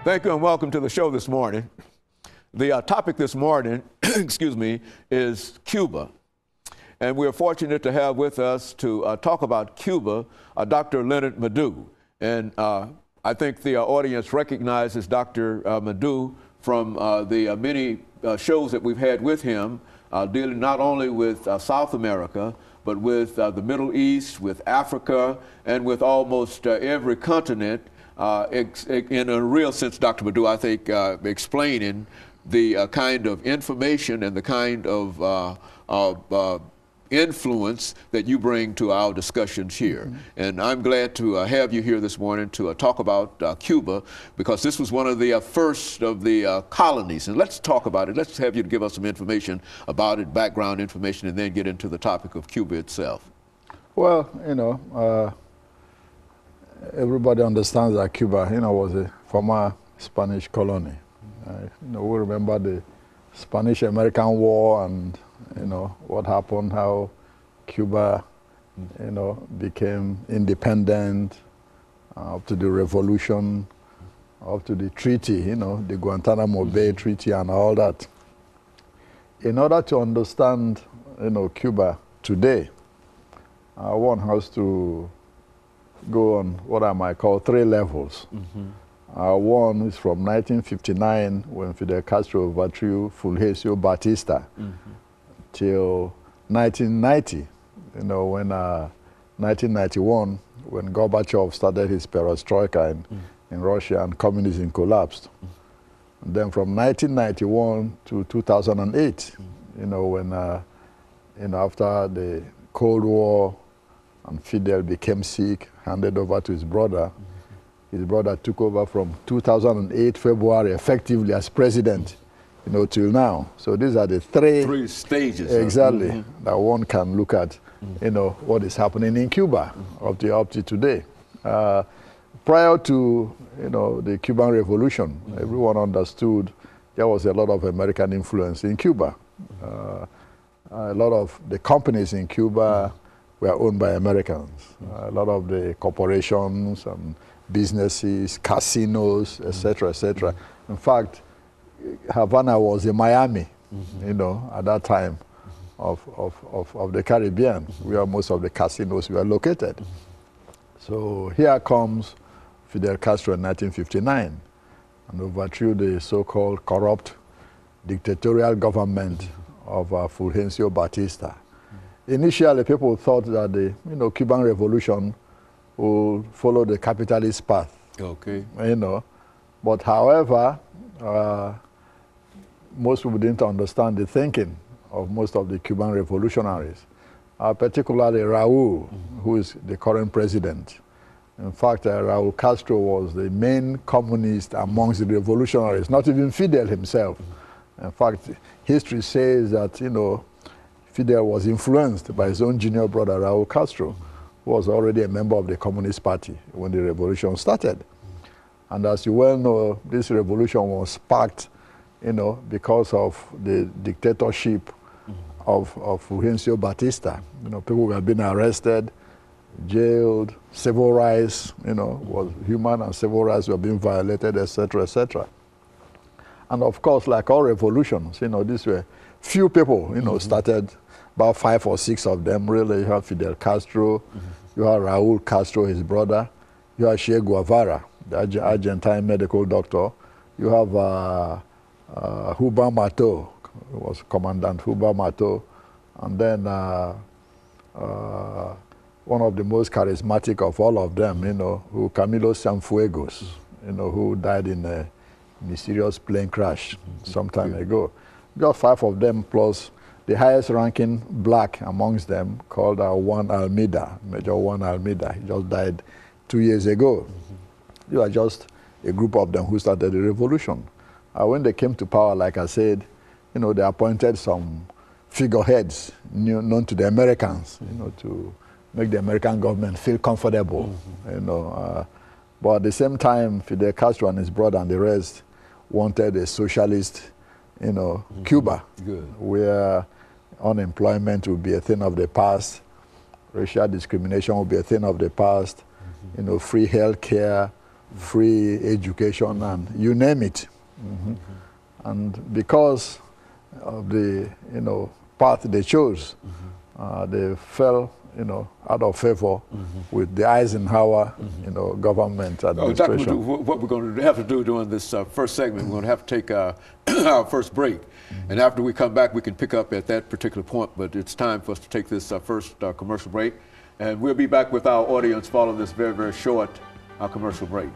Thank you and welcome to the show this morning. The topic this morning, excuse me, is Cuba. And we're fortunate to have with us to talk about Cuba, Dr. LMadu. And I think the audience recognizes Dr. LMadu from the many shows that we've had with him, dealing not only with South America, but with the Middle East, with Africa, and with almost every continent. In a real sense, Dr. LMadu, I think, explaining the kind of information and the kind of influence that you bring to our discussions here. Mm-hmm. And I'm glad to have you here this morning to talk about Cuba, because this was one of the first of the colonies. And let's talk about it. Let's have you give us some information about it, background information, and then get into the topic of Cuba itself. Well, everybody understands that Cuba, was a former Spanish colony. We remember the Spanish-American War and, what happened, how Cuba, became independent, up to the revolution, up to the treaty, the Guantanamo Bay Treaty and all that. In order to understand, Cuba today, one has to go on what I might call three levels. Mm-hmm. One is from 1959, when Fidel Castro overthrew Fulgencio Batista, mm-hmm. till 1990, when 1991, when Gorbachev started his perestroika in Russia and communism collapsed. Mm-hmm. And then from 1991 to 2008, when after the Cold War and Fidel became sick, handed over to his brother. Mm-hmm. His brother took over from 2008 February effectively as president, till now. So these are the three stages. Exactly, mm-hmm. that one can look at, what is happening in Cuba up to today. Prior to, the Cuban Revolution, everyone understood there was a lot of American influence in Cuba. A lot of the companies in Cuba were owned by Americans. A lot of the corporations and businesses, casinos, etc., etc. In fact, Havana was a Miami, at that time of the Caribbean, where most of the casinos were located. So here comes Fidel Castro in 1959 and overthrew the so-called corrupt dictatorial government of Fulgencio Batista. Initially, people thought that the Cuban Revolution would follow the capitalist path. Okay. But however, most people didn't understand the thinking of most of the Cuban revolutionaries, particularly Raúl, who is the current president. In fact, Raúl Castro was the main communist amongst the revolutionaries, not even Fidel himself. In fact, history says that, Fidel was influenced by his own junior brother, Raúl Castro, who was already a member of the Communist Party when the revolution started. And as you well know, this revolution was sparked, because of the dictatorship of Fulgencio Batista. People were being arrested, jailed, civil rights, was human and civil rights were being violated, etc., etc. And of course, like all revolutions, these were few people, started. About 5 or 6 of them, really. You have Fidel Castro, you have Raúl Castro, his brother, you have Che Guevara, the Argentine medical doctor, you have Huba Mato, who was Commandant Huba Mato, and then one of the most charismatic of all of them, who Camilo Cienfuegos, who died in a mysterious plane crash some time ago. Just 5 of them plus the highest ranking black amongst them, called Juan Almeida, Major Juan Almeida. He just died 2 years ago. You are just a group of them who started the revolution. When they came to power, like I said, they appointed some figureheads known to the Americans, to make the American government feel comfortable. But at the same time, Fidel Castro and his brother and the rest wanted a socialist, Cuba, where unemployment will be a thing of the past, racial discrimination will be a thing of the past, free health care, free education, and you name it. And because of the path they chose, they fell out of favor with the Eisenhower government administration. What we're going to have to do during this first segment, we're going to have to take our first break. And after we come back, we can pick up at that particular point. But it's time for us to take this first commercial break. And we'll be back with our audience following this very, very short commercial break.